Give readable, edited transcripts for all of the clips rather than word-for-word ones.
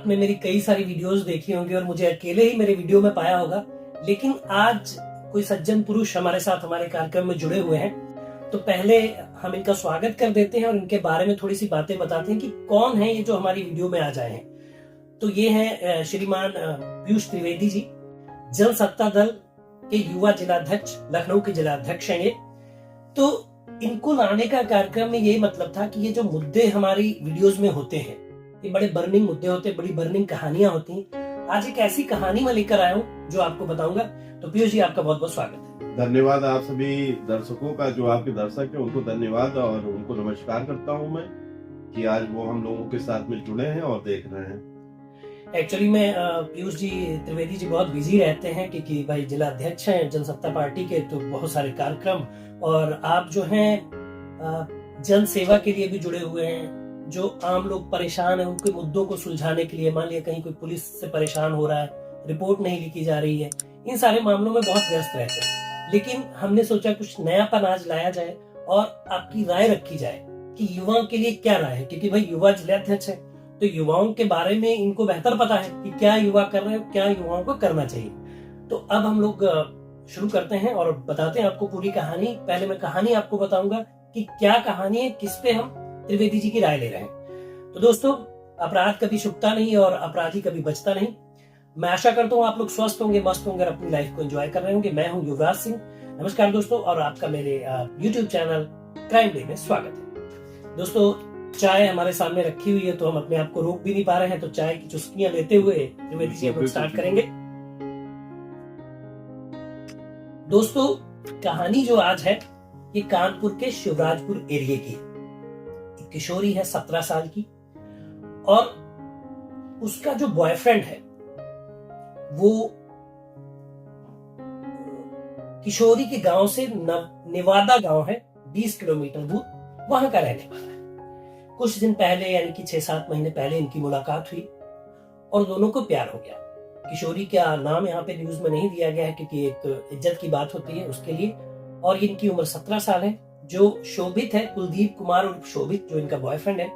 आपने मेरी कई सारी वीडियोस देखी होंगी और मुझे अकेले ही मेरे वीडियो में पाया होगा, लेकिन आज कोई सज्जन पुरुष हमारे साथ हमारे कार्यक्रम में जुड़े हुए हैं। तो पहले हम इनका स्वागत कर देते हैं और इनके बारे में थोड़ी सी बातें बताते हैं कि कौन है ये जो हमारी वीडियो में आ जाए हैं। तो ये हैं श्रीमान पीयूष त्रिवेदी जी, जन सत्ता दल के युवा जिलाध्यक्ष, लखनऊ के जिलाध्यक्ष हैं ये। तो इनको लाने का कार्यक्रम में ये मतलब था कि ये जो मुद्दे हमारी वीडियोस में होते हैं, ये बड़े बर्निंग मुद्दे होते हैं, बड़ी बर्निंग कहानियां होती हैं। आज एक ऐसी कहानी मैं लेकर आया हूँ जो आपको बताऊंगा। तो पीयूष जी, आपका बहुत बहुत स्वागत है। धन्यवाद। आप सभी दर्शकों का, जो आपके दर्शक है उनको धन्यवाद और उनको नमस्कार करता हूँ मैं कि आज वो हम लोगों के साथ में जुड़े हैं और देख रहे हैं। एक्चुअली में पीयूष जी त्रिवेदी जी बहुत बिजी रहते हैं क्योंकि भाई जिला अध्यक्ष हैं जनसत्ता पार्टी के, तो बहुत सारे कार्यक्रम, और आप जो हैं जन सेवा के लिए भी जुड़े हुए हैं। जो आम लोग परेशान हैं उनके मुद्दों को सुलझाने के लिए, मान लिया कहीं कोई पुलिस से परेशान हो रहा है, रिपोर्ट नहीं लिखी जा रही है, इन सारे मामलों में बहुत व्यस्त रहते हैं। लेकिन हमने सोचा कुछ नयापन आज लाया जाए और आपकी राय रखी जाए कि युवाओं के लिए क्या राय है, क्योंकि भाई युवा जिलाध्यक्ष है तो युवाओं के बारे में इनको बेहतर पता है कि क्या युवा कर रहे हैं, क्या युवाओं को करना चाहिए। तो अब हम लोग शुरू करते हैं और बताते हैं आपको पूरी कहानी। पहले मैं कहानी आपको बताऊंगा कि क्या कहानी है, किस पे हम त्रिवेदी जी की राय ले रहे हैं। तो दोस्तों, अपराध कभी छुपता नहीं और अपराधी कभी बचता नहीं। मैं आशा करता हूँ आप लोग स्वस्थ होंगे, मस्त होंगे और अपनी लाइफ को एंजॉय कर रहे होंगे। मैं हूँ युवराज सिंह। नमस्कार दोस्तों, और आपका मेरे यूट्यूब चैनल क्राइम डे में स्वागत है। दोस्तों, चाय हमारे सामने रखी हुई है तो हम अपने आप को रोक भी नहीं पा रहे हैं, तो चाय की चुस्कियां लेते हुए त्रिवेदी जी हम स्टार्ट करेंगे। दोस्तों, कहानी जो आज है ये कानपुर के शिवराजपुर एरिया की है। एक किशोरी है 17 साल की, और उसका जो बॉयफ्रेंड है वो किशोरी के गांव से नेवादा गांव है 20 किलोमीटर दूर, वहां का रहने वाला है। कुछ दिन पहले यानी कि 6-7 महीने पहले इनकी मुलाकात हुई और दोनों को प्यार हो गया। किशोरी का नाम यहाँ पे न्यूज में नहीं दिया गया है क्योंकि एक इज्जत की बात होती है उसके लिए, और इनकी उम्र 17 साल है। जो शोभित है, कुलदीप कुमार उर्फ शोभित, जो इनका बॉयफ्रेंड है,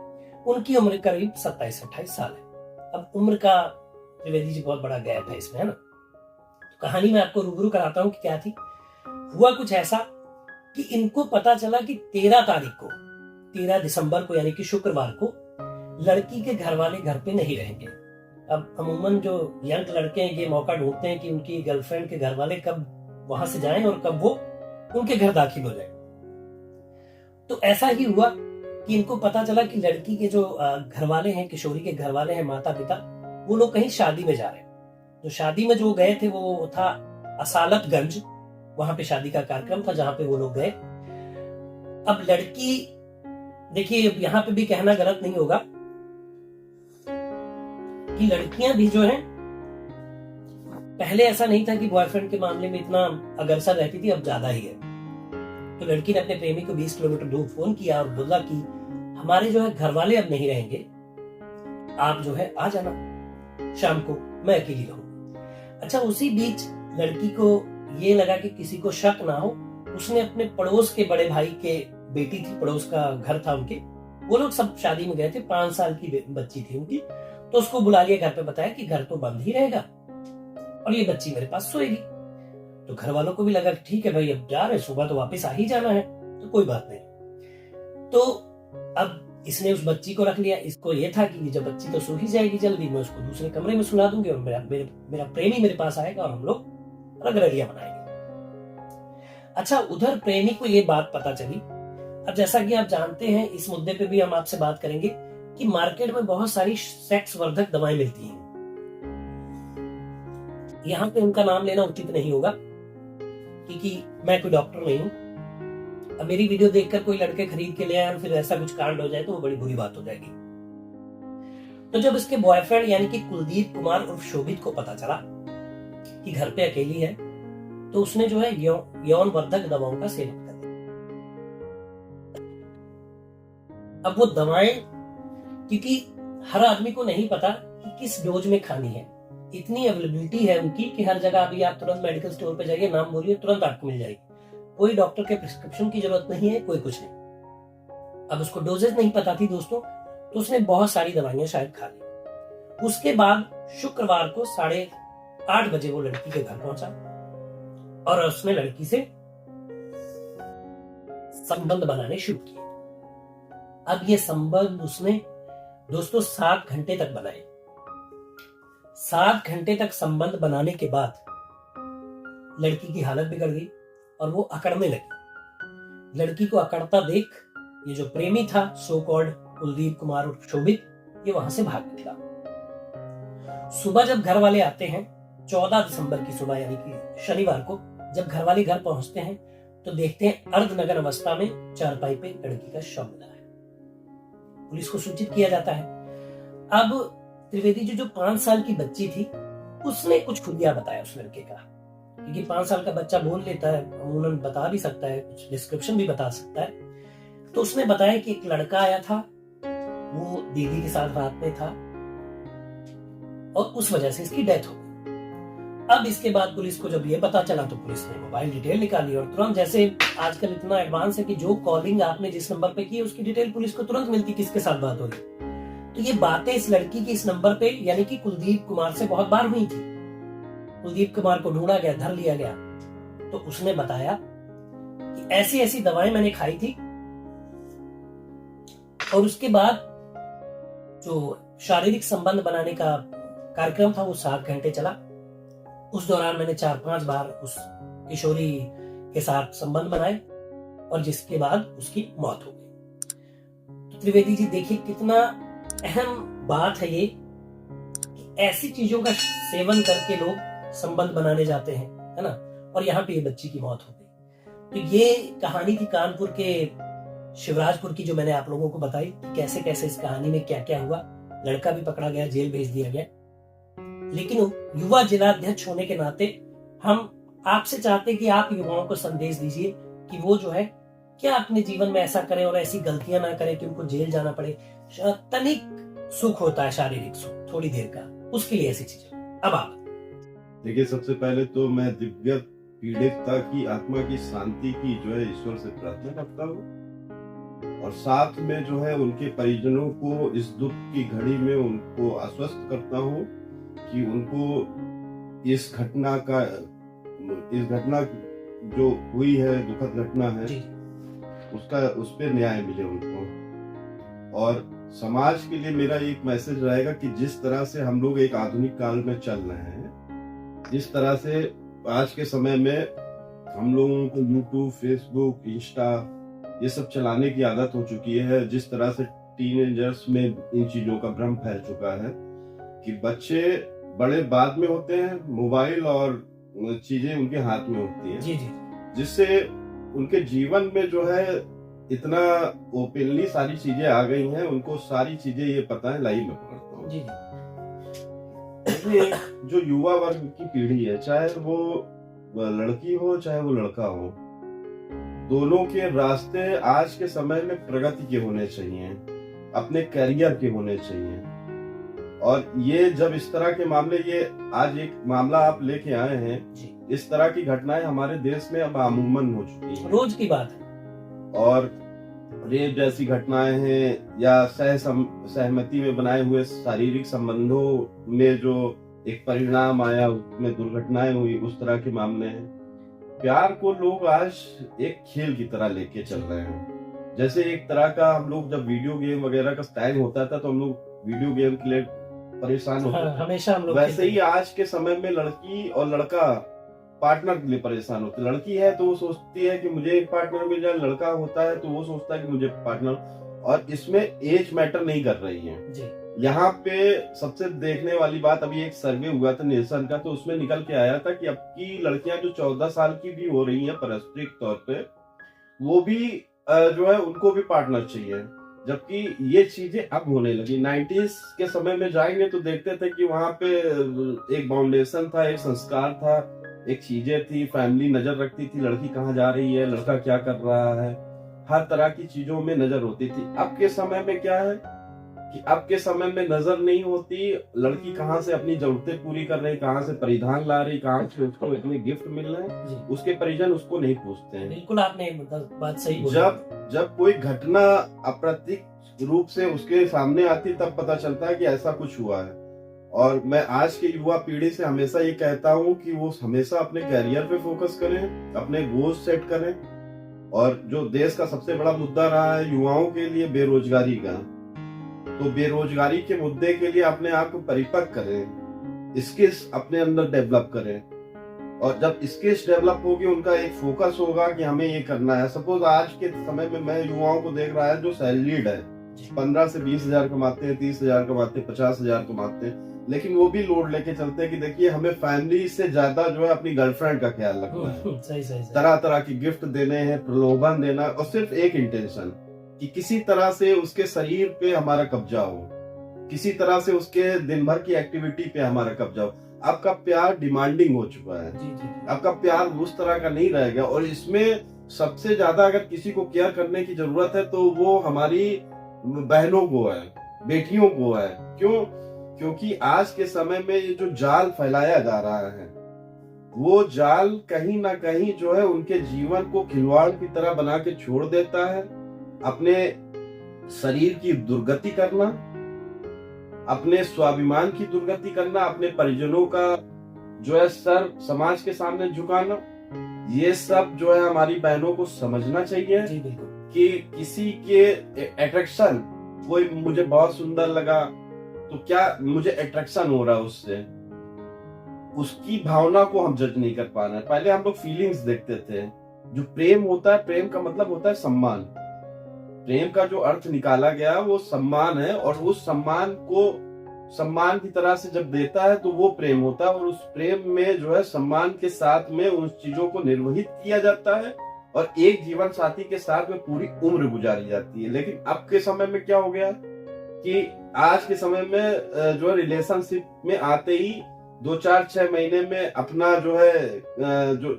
उनकी उम्र करीब 27-28 साल है। अब उम्र का त्रिवेदी जी बहुत बड़ा गैप है इसमें, है ना। तो कहानी में आपको रूबरू कराता हूँ कि क्या थी। हुआ कुछ ऐसा कि इनको पता चला कि 13 दिसंबर को यानी कि शुक्रवार को लड़की के घर वाले घर पे नहीं रहेंगे। अब अमूमन जो यंग लड़के हैं ये मौका ढूंढते हैं कि उनकी गर्लफ्रेंड के घर वाले कब वहां से जाएं और कब वो उनके घर दाखिल हो जाए। तो ऐसा ही हुआ कि इनको पता चला कि लड़की के जो घर वाले हैं, किशोरी के घर वाले हैं, माता पिता, वो लोग कहीं शादी में जा रहे हैं। जो शादी में जो गए थे वो था असालतगंज, वहां पे शादी का कार्यक्रम था जहां पे वो लोग गए। अब लड़की, देखिए यहाँ पे भी कहना गलत नहीं होगा कि लड़कियां भी जो हैं, पहले ऐसा नहीं था कि बॉयफ्रेंड के मामले में इतना अग्रसर रहती थी, अब ज्यादा ही है। तो लड़की ने अपने प्रेमी को 20 किलोमीटर दूर फोन किया और बोला कि हमारे जो है घर वाले अब नहीं रहेंगे, आप जो है आ जाना शाम को, मैं अकेली रहूं। अच्छा, उसी बीच लड़की को ये लगा कि किसी को शक ना हो, उसने अपने पड़ोस के बड़े भाई के बेटी थी, पड़ोस का घर था उनके, वो लोग सब शादी में गए थे, 5 साल की बच्ची थी उनकी, तो उसको बुला लिया घर पे, बताया कि घर तो बंद ही रहेगा और ये बच्ची मेरे पास सोएगी। तो घर वालों को भी लगा कि ठीक है भाई, अब जा रहे, सुबह तो वापस आ ही जाना है, तो कोई बात नहीं। तो अब इसने उस बच्ची को रख लिया। इसको ये था कि जब बच्ची तो सो ही जाएगी जल्दी, मैं उसको दूसरे कमरे में सुला दूंगी और मेरा प्रेमी मेरे पास आएगा और हम लोग रगरलिया बनाएंगे। अच्छा, उधर प्रेमी को ये बात पता चली। अब जैसा कि आप जानते हैं, इस मुद्दे पे भी हम आपसे बात करेंगे कि मार्केट में बहुत सारी सेक्स वर्धक दवाएं मिलती हैं। यहाँ पे उनका नाम लेना उचित नहीं होगा क्योंकि मैं कोई डॉक्टर नहीं हूं। अब मेरी वीडियो देखकर कोई लड़के खरीद के ले आए और फिर ऐसा कुछ कांड हो जाए तो वो बड़ी बुरी बात हो जाएगी। तो जब इसके बॉयफ्रेंड यानी कि कुलदीप कुमार उर्फ शोभित को पता चला कि घर पे अकेली है, तो उसने जो है यौन वर्धक दवाओं का सेवन कर दिया। अब वो दवाएं, क्योंकि हर आदमी को नहीं पता कि किस डोज में खानी है, इतनी अवेलेबिलिटी है उनकी कि हर जगह अभी आप तुरंत मेडिकल स्टोर पे जाइए, नाम बोलिए, तुरंत आपको मिल जाएगी। कोई डॉक्टर के प्रिस्क्रिप्शन की जरूरत नहीं है, कोई कुछ नहीं। अब उसको डोजेज नहीं पता थी दोस्तों, तो उसने बहुत सारी दवाइयां शायद खा ली उसके बाद शुक्रवार को 8:30 बजे वो लड़की के घर पहुंचा और उसने लड़की से संबंध बनाने शुरू किए। अब ये संबंध उसने दोस्तों 7 घंटे तक बनाए। 7 घंटे तक संबंध बनाने के बाद लड़की की हालत बिगड़ गई और वो अकड़ने लगी। लड़की को अकड़ता देख ये जो प्रेमी था सो कॉल्ड कुलदीप कुमार और शोभित, ये वहां से भाग निकला। सुबह जब घर वाले आते हैं 14 दिसंबर की सुबह यानी कि शनिवार को जब घर वाले घर पहुंचते हैं तो देखते हैं अर्धनग्न अवस्था में चारपाई पे लड़की का शव मिला है। पुलिस को सूचित किया जाता है। अब त्रिवेदी जी जो 5 साल की बच्ची थी उसने कुछ खुलिया बताया उस लड़के का, क्योंकि 5 साल का बच्चा बोल लेता है, अमूमन बता भी सकता है, कुछ डिस्क्रिप्शन भी बता सकता है। तो उसने बताया कि एक लड़का आया था, वो दीदी के साथ रात में था और उस वजह से इसकी डेथ हो गई। अब इसके बाद पुलिस को जब ये पता चला तो पुलिस ने मोबाइल डिटेल निकाली और तुरंत, जैसे आजकल इतना एडवांस है कि जो कॉलिंग आपने जिस नंबर पे की उसकी डिटेल पुलिस को तुरंत मिलती किसके साथ बात हो रही। तो ये बातें इस लड़की की इस नंबर पे यानी कि कुलदीप कुमार से बहुत बार हुई थी। कुलदीप कुमार को ढूंढा गया, धर लिया गया, तो उसने बताया कि ऐसी ऐसी दवाएं मैंने खाई थी और उसके बाद जो शारीरिक संबंध बनाने का कार्यक्रम था वो 7 घंटे चला। उस दौरान मैंने 4-5 बार उस किशोरी के साथ संबंध बनाए और जिसके बाद उसकी मौत हो गई। तो त्रिवेदी जी देखिए कितना अहम बात है ये कि ऐसी चीजों का सेवन करके लोग संबंध बनाने जाते हैं, है ना, और यहाँ पे ये बच्ची की मौत हो गई। तो ये कहानी थी कानपुर के शिवराजपुर की, जो मैंने आप लोगों को बताई कि कैसे कैसे इस कहानी में क्या क्या हुआ। लड़का भी पकड़ा गया, जेल भेज दिया गया। लेकिन युवा जिलाध्यक्ष होने के नाते हम आपसे चाहते कि आप युवाओं को संदेश दीजिए कि वो जो है क्या अपने जीवन में ऐसा करें और ऐसी गलतियां ना करें कि उनको जेल जाना पड़े। तनिक सुख होता है, शारीरिक सुख थोड़ी देर का, उसके लिए ऐसी चीजें। अब आप देखिए, सबसे पहले तो मैं दिव्यत पीड़ितता की आत्मा की शांति की जो है ईश्वर से प्रार्थना करता हूँ और साथ में जो है उनके परिजनों को इस दुख की घड़ी में उनको आश्वस्त करता हूँ कि उनको इस घटना जो हुई है, दुखद घटना है, उस पे न्याय मिले उनको। और समाज के लिए मेरा एक मैसेज रहेगा कि जिस तरह से हम लोग एक आधुनिक काल में चल रहे हैं, जिस तरह से आज के समय में हम लोगों को यूट्यूब, फेसबुक, इंस्टा ये सब चलाने की आदत हो चुकी है, जिस तरह से टीनेजर्स में इन चीजों का भ्रम फैल चुका है कि बच्चे बड़े बाद में होते हैं, मोबाइल और चीजें उनके हाथ में होती हैं, जिससे उनके जीवन में जो है इतना ओपनली सारी चीजें आ गई हैं, उनको सारी चीजें ये पता है। लाइव में पढ़ता हूँ जो युवा वर्ग की पीढ़ी है, चाहे वो लड़की हो चाहे वो लड़का हो, दोनों के रास्ते आज के समय में प्रगति के होने चाहिए, अपने करियर के होने चाहिए। और ये जब इस तरह के मामले, ये आज एक मामला आप लेके आए हैं, इस तरह की घटनाएं हमारे देश में अब आमूमन हो चुकी हैं, रोज की बात है। और रेप जैसी घटनाएं हैं या सहमति में बनाए हुए शारीरिक संबंधों में जो एक परिणाम आया, उसमें दुर्घटनाएं हुई, उस तरह के मामले हैं। प्यार को लोग आज एक खेल की तरह लेके चल रहे हैं। जैसे एक तरह का हम लोग जब वीडियो गेम वगैरह का टाइम होता था तो हम लोग वीडियो गेम के लिए परेशान होते थे, हमेशा हम लोग वैसे ही आज के समय में लड़की और लड़का पार्टनर के लिए परेशान होते। लड़की है तो वो सोचती है कि मुझे एक पार्टनर मिल जाए, लड़का होता है तो वो सोचता है कि मुझे पार्टनर, और इसमें एज मैटर नहीं कर रही है। यहाँ पे सबसे देखने वाली बात, अभी एक सर्वे हुआ था नेशन का, तो उसमें निकल के आया था कि अब की लड़कियां जो 14 साल की भी हो रही हैं पारस्परिक तौर पे, वो भी जो है उनको भी पार्टनर चाहिए, जबकि ये चीजें अब होने लगी। 90s के समय में जाएंगे तो देखते थे कि वहां पे एक फाउंडेशन था, एक संस्कार था, एक चीजें थी, फैमिली नजर रखती थी, लड़की कहाँ जा रही है, लड़का क्या कर रहा है, हर तरह की चीजों में नजर होती थी। अब के समय में क्या है कि अब के समय में नजर नहीं होती, लड़की कहाँ से अपनी जरूरतें पूरी कर रही, कहाँ से परिधान ला रही, कहाँ से उसको इतने गिफ्ट मिल रहे हैं, उसके परिजन उसको नहीं पूछते हैं। बिल्कुल आपने बात सही बोली। जब कोई घटना अप्रत्यक्ष रूप से उसके सामने आती तब पता चलता है कि ऐसा कुछ हुआ है। और मैं आज के युवा पीढ़ी से हमेशा ये कहता हूँ कि वो हमेशा अपने कैरियर पे फोकस करें, अपने गोल सेट करें। और जो देश का सबसे बड़ा मुद्दा रहा है युवाओं के लिए बेरोजगारी का, तो बेरोजगारी के मुद्दे के लिए अपने आप को परिपक्व करें, स्किल्स अपने अंदर डेवलप करें। और जब स्किल्स डेवलप होगी, उनका एक फोकस होगा कि हमें ये करना है। सपोज आज के समय में मैं युवाओं को देख रहा है जो सैलरीड है, 15 से 20 हजार कमाते हैं, 30 हजार कमाते हैं, 50 हजार कमाते हैं, लेकिन वो भी लोड लेके चलते हैं कि देखिए हमें फैमिली से ज्यादा जो है अपनी गर्लफ्रेंड का ख्याल रखना है। सही। तरह तरह की गिफ्ट देने हैं, प्रलोभन देना, और सिर्फ एक इंटेंशन कि किसी तरह से उसके शरीर पे हमारा कब्जा हो, किसी तरह से उसके दिन भर की एक्टिविटी पे हमारा कब्जा हो। आपका प्यार डिमांडिंग हो चुका है, आपका प्यार उस तरह का नहीं रहेगा। और इसमें सबसे ज्यादा अगर किसी को केयर करने की जरूरत है तो वो हमारी बहनों को है, बेटियों को है। क्यों? क्योंकि आज के समय में ये जो जाल फैलाया जा रहा है, वो जाल कहीं ना कहीं जो है उनके जीवन को खिलवाड़ की तरह बना के छोड़ देता है। अपने शरीर की दुर्गति करना, अपने स्वाभिमान की दुर्गति करना, अपने परिजनों का जो है सर समाज के सामने झुकाना, ये सब जो है हमारी बहनों को समझना चाहिए कि किसी के अट्रैक्शन, कोई मुझे बहुत सुंदर लगा तो क्या मुझे अट्रैक्शन हो रहा है उससे, उसकी भावना को हम जज नहीं कर पा रहे हैं। पहले हम लोग फीलिंग्स देखते थे। जो प्रेम होता है, प्रेम का मतलब होता है सम्मान। प्रेम का जो अर्थ निकाला गया वो सम्मान है, और उस सम्मान को सम्मान की तरह से जब देता है तो वो प्रेम होता है। और उस प्रेम में जो है सम्मान के साथ में उन चीजों को निर्वहित किया जाता है और एक जीवन साथी के साथ में पूरी उम्र गुजारी जाती है। लेकिन अब के समय में क्या हो गया कि आज के समय में जो रिलेशनशिप में आते ही 2-4-6 महीने में अपना जो है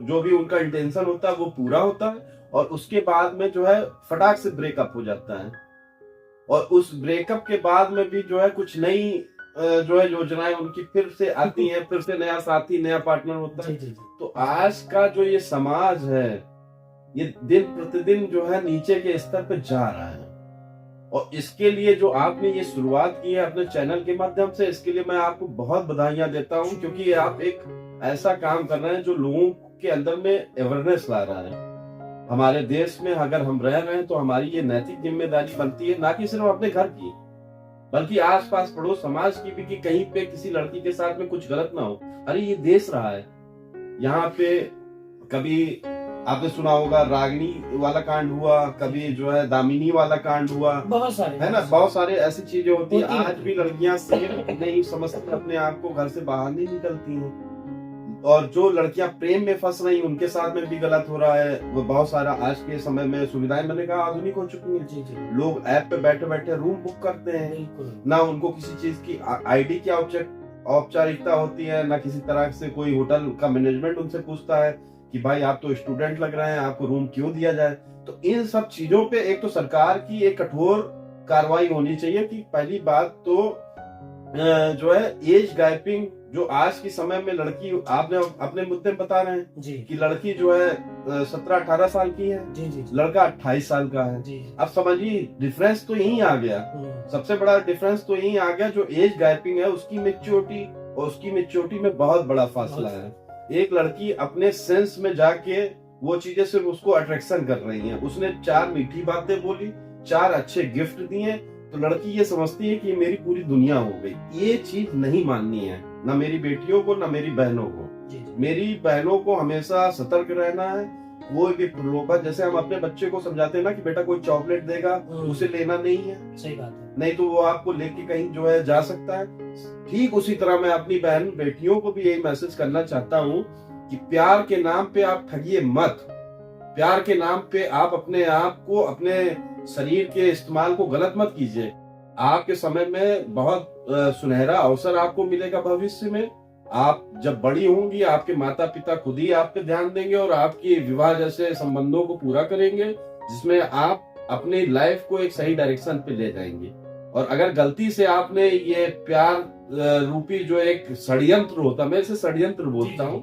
जो भी उनका इंटेंशन होता है वो पूरा होता है, और उसके बाद में जो है फटाक से ब्रेकअप हो जाता है। और उस ब्रेकअप के बाद में भी जो है कुछ नई जो है योजनाएं उनकी फिर से आती हैं, फिर से नया साथी, नया पार्टनर होता है। तो आज का जो ये समाज है, ये दिन प्रतिदिन जो है नीचे के स्तर पे जा रहा है। और इसके लिए जो आपने ये शुरुआत की है अपने चैनल के माध्यम से, इसके लिए मैं आपको बहुत बधाइयां देता हूं, क्योंकि आप एक ऐसा काम कर रहे हैं जो लोगों के अंदर में अवेयरनेस ला रहा है। हमारे देश में अगर हम रह रहे हैं तो हमारी ये नैतिक जिम्मेदारी बनती है, ना कि सिर्फ अपने घर की, बल्कि आसपास पड़ोस समाज की भी, कि कहीं पे किसी लड़की के साथ में कुछ गलत ना हो। अरे ये देश रहा है, यहाँ पे कभी आपने सुना होगा रागिनी वाला कांड हुआ, कभी जो है दामिनी वाला कांड हुआ, बहुत सारे है ना, बहुत सारे ऐसी चीजें होती है। आज भी लड़कियां सेफ नहीं समझती, अपने आप को घर से बाहर नहीं निकलती हैं। और जो लड़कियां प्रेम में फंस रही उनके साथ में भी गलत हो रहा है। वो बहुत सारा आज के समय में सुविधाएं मैंने कहा आधुनिक हो चुकी हैं। लोग ऐप पे बैठे बैठे रूम बुक करते हैं, ना उनको किसी चीज की आईडी की औपचारिकता होती है, ना किसी तरह से कोई होटल का मैनेजमेंट उनसे पूछता है कि भाई आप तो स्टूडेंट लग रहे हैं, आपको रूम क्यों दिया जाए। तो इन सब चीजों पे एक तो सरकार की एक कठोर कार्रवाई होनी चाहिए कि पहली बात तो जो है एज गैपिंग, जो आज के समय में लड़की, आपने अपने मुद्दे में बता रहे हैं जी, कि लड़की जो है 17-18 साल की है, जी, लड़का 28 साल का है। अब समझिए डिफरेंस तो यही आ गया, सबसे बड़ा डिफरेंस तो यही आ गया। जो एज गैपिंग है उसकी मेच्योरिटी और उसकी मेच्योरिटी में बहुत बड़ा फासला है। एक लड़की अपने सेंस में जाके वो चीजें सिर्फ उसको अट्रैक्शन कर रही हैं। उसने 4 मीठी बातें बोली, 4 अच्छे गिफ्ट दिए, तो लड़की ये समझती है कि मेरी पूरी दुनिया हो गई। ये चीज नहीं माननी है, ना मेरी बेटियों को, ना मेरी बहनों को। मेरी बहनों को हमेशा सतर्क रहना है। वो भी प्रलोभन, जैसे हम अपने बच्चे को समझाते हैं ना कि बेटा कोई चॉकलेट देगा उसे लेना नहीं है, सही बात है, नहीं तो वो आपको लेके कहीं जो है जा सकता है। ठीक उसी तरह मैं अपनी बहन बेटियों को भी यही मैसेज करना चाहता हूँ कि प्यार के नाम पे आप ठगिए मत। प्यार के नाम पे आप अपने आप को, अपने शरीर के इस्तेमाल को गलत मत कीजिए। आपके समय में बहुत सुनहरा अवसर आपको मिलेगा भविष्य में। आप जब बड़ी होंगी, आपके माता पिता खुद ही आप पे ध्यान देंगे और आपकी विवाह जैसे संबंधों को पूरा करेंगे, जिसमें आप अपनी लाइफ को एक सही डायरेक्शन पे ले जाएंगे। और अगर गलती से आपने ये प्यार रूपी जो एक षड्यंत्र होता, मैं इसे षड्यंत्र बोलता हूँ,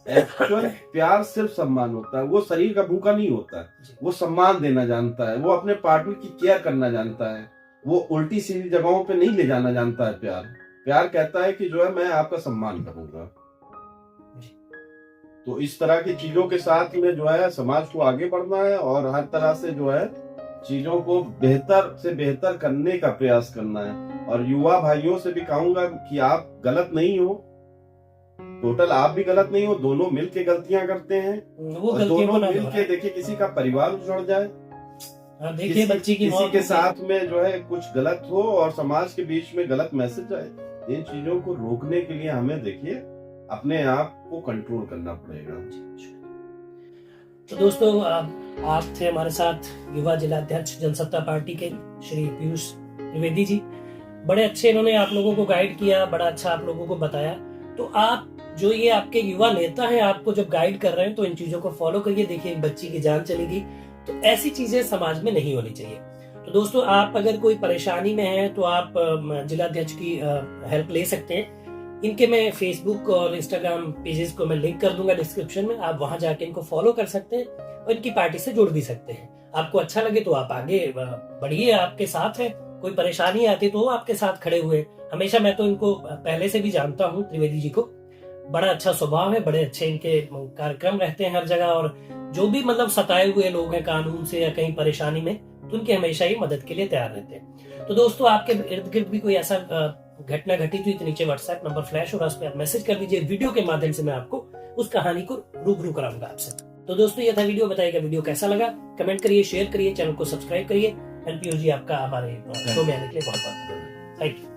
एक्चुअल प्यार सिर्फ सम्मान होता है। वो शरीर का भूखा नहीं होता, वो सम्मान देना जानता है, वो अपने पार्टनर की केयर करना जानता है, वो उल्टी सीधी जगहों पे नहीं ले जाना जानता है प्यार। प्यार कहता है कि जो है मैं आपका सम्मान करूंगा। जी। तो इस तरह की चीजों के साथ में जो है समाज को आगे बढ़ना है और हर तरह से जो है चीजों को बेहतर से बेहतर करने का प्रयास करना है। और युवा भाइयों से भी कहूंगा कि आप गलत नहीं हो, टोटल आप भी गलत नहीं हो, दोनों मिलके गलतियां करते हैं। वो और गलतियों को दोनों ना मिलके दोहराएं। देखिए किसी का परिवार उजड़ जाए, देखिए किसी बच्ची की किसी मौत के हो गई। साथ में जो है कुछ गलत हो और समाज के बीच में गलत मैसेज जाए, इन चीजों को रोकने के लिए हमें देखिए अपने आप को कंट्रोल करना पड़ेगा। तो दोस्तों आप थे हमारे साथ युवा जिलाध्यक्ष जनसत्ता पार्टी के श्री पीयूष त्रिवेदी जी। बड़े अच्छे इन्होंने आप लोगों को गाइड किया, बड़ा अच्छा आप लोगों को बताया। तो आप जो ये आपके युवा नेता हैं, आपको जब गाइड कर रहे हैं तो इन चीजों को फॉलो करिए। देखिए एक बच्ची की जान चली गई, तो ऐसी चीजें समाज में नहीं होनी चाहिए। तो दोस्तों आप अगर कोई परेशानी में हैं तो आप जिलाध्यक्ष की हेल्प ले सकते हैं। इनके मैं फेसबुक और इंस्टाग्राम पेजेस को मैं लिंक कर दूंगा डिस्क्रिप्शन में, आप वहां जाके इनको फॉलो कर सकते हैं और इनकी पार्टी से जुड़ भी सकते हैं। आपको अच्छा लगे तो आप आगे बढ़िए, आपके साथ है। कोई परेशानी आती तो वो आपके साथ खड़े हुए हमेशा। मैं तो इनको पहले से भी जानता हूँ, त्रिवेदी जी को। बड़ा अच्छा स्वभाव है, बड़े अच्छे इनके कार्यक्रम रहते हैं हर जगह। और जो भी मतलब सताए हुए लोग हैं कानून से या कहीं परेशानी में, तो उनकी हमेशा ही मदद के लिए तैयार रहते हैं। तो दोस्तों आपके इर्द गिर्द भी कोई ऐसा घटना घटी हुई तो नीचे व्हाट्सएप नंबर फ्लैश हो रहा है, उस पर आप मैसेज कर दीजिए। वीडियो के माध्यम से मैं आपको उस कहानी को रूबरू कराऊंगा आपसे। तो दोस्तों ये था वीडियो। बताइएगा वीडियो कैसा लगा, कमेंट करिए, शेयर करिए, चैनल को सब्सक्राइब करिए। एंड पीयूष जी आपका हमारे शो में आने के लिए बहुत बहुत थैंक यू।